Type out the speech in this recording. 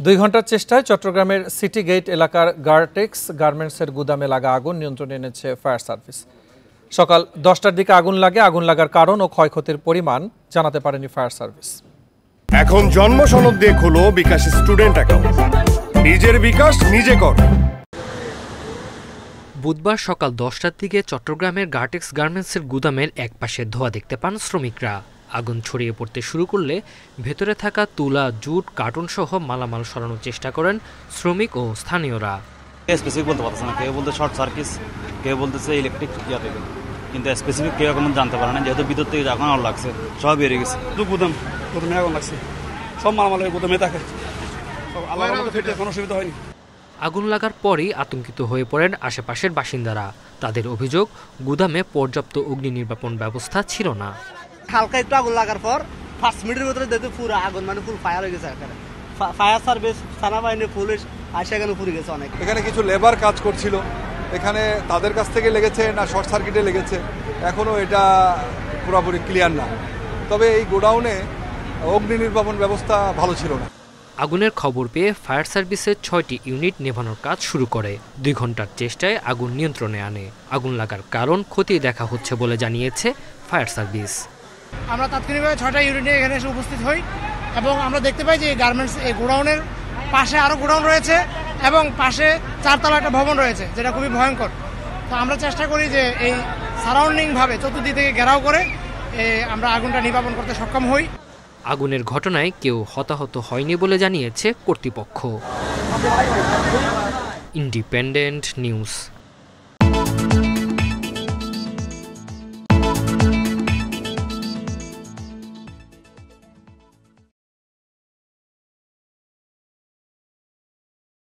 2 ঘন্টার চেষ্টায় চট্টগ্রামের সিটি গেট এলাকার গার্টেক্স গার্মেন্টসের গুদামে লাগা আগুন নিয়ন্ত্রণে এনেছে ফায়ার সার্ভিস। সকাল 10টার দিকে আগুন লাগার কারণ ও ক্ষয়ক্ষতির পরিমাণ জানাতে পারেনি ফায়ার সার্ভিস। এখন জন্ম সনদ দিয়ে খোলো বিকাশ স্টুডেন্ট অ্যাকাউন্ট। নিজের বিকাশ নিজে কর। বুধবার সকাল 10টার দিকে চট্টগ্রামের গার্টেক্স গার্মেন্টসের গুদামের একপাশে ধোঁয়া দেখতে পান শ্রমিকরা। আগুন ছড়িয়ে পড়তে শুরু করলে ভেতরে থাকা তুলা, জুট, কার্টুন সহ মালামাল সরানোর চেষ্টা করেন শ্রমিক ও স্থানীয়রা। স্পেসিফিক বলতে পারতেছে না, কেউ বলতে শর্ট সার্কিট, কেউ বলতেছে ইলেকট্রিক ইয়া থেকে, কিন্তু স্পেসিফিক কেউ এখন জানতে পারে না, যেহেতু ভিতর থেকে যখন আগুন লাগছে সব বেরিয়ে গেছে। গুদামে আগুন লাগছে, সব মালামাল গুদামে থাকে, কোনো অসুবিধা হয়নি। আগুন লাগার পরেই আতঙ্কিত হয়ে পড়েন আশেপাশের বাসিন্দারা। তাদের অভিযোগ, গুদামে পর্যাপ্ত অগ্নি নির্বাপন ব্যবস্থা ছিল না। হালকা একটু আগুন লাগার পর 5 মিনিটের ভিতরে দেখতে পুরো আগুন ফুল ফায়ার হয়ে গেছে। ফায়ার সার্ভিস, থানা বাহিনী, পুলিশ আসে এখানে পুড়ে গেছে অনেক। এখানে কিছু লেবার কাজ করছিল, এখানে তাদের কাছ থেকে লেগেছে না শর্ট সার্কিটে লেগেছে এখনো এটা পুরোপুরি ক্লিয়ার না। তবে এই গোডাউনে অগ্নি নির্বাপন ব্যবস্থা ভালো ছিল না। আগুনের খবর পেয়ে ফায়ার সার্ভিসের 6টি ইউনিট নেভানোর কাজ শুরু করে। 2 ঘন্টার চেষ্টায় আগুন নিয়ন্ত্রণে আনে। আগুন লাগার কারণ খতিয়ে দেখা হচ্ছে বলে জানিয়েছে ফায়ার সার্ভিস। আমরা তাৎক্ষণিকভাবে 6টা ইউনিটে এখানে এসে উপস্থিত হই এবং আমরা দেখতে পাই যে গার্মেন্টস এই গোডাউনের পাশে আরও গোডাউন রয়েছে এবং পাশে 4 তলা একটা ভবন রয়েছে, যেটা খুবই ভয়ঙ্কর। তো আমরা চেষ্টা করি যে এই সারাউন্ডিংভাবে চতুর্দিক থেকে ঘেরাও করে আমরা আগুনটা নির্বাপন করতে সক্ষম হই। আগুনের ঘটনায় কেউ হতাহত হয়নি বলে জানিয়েছে কর্তৃপক্ষ। Independent news.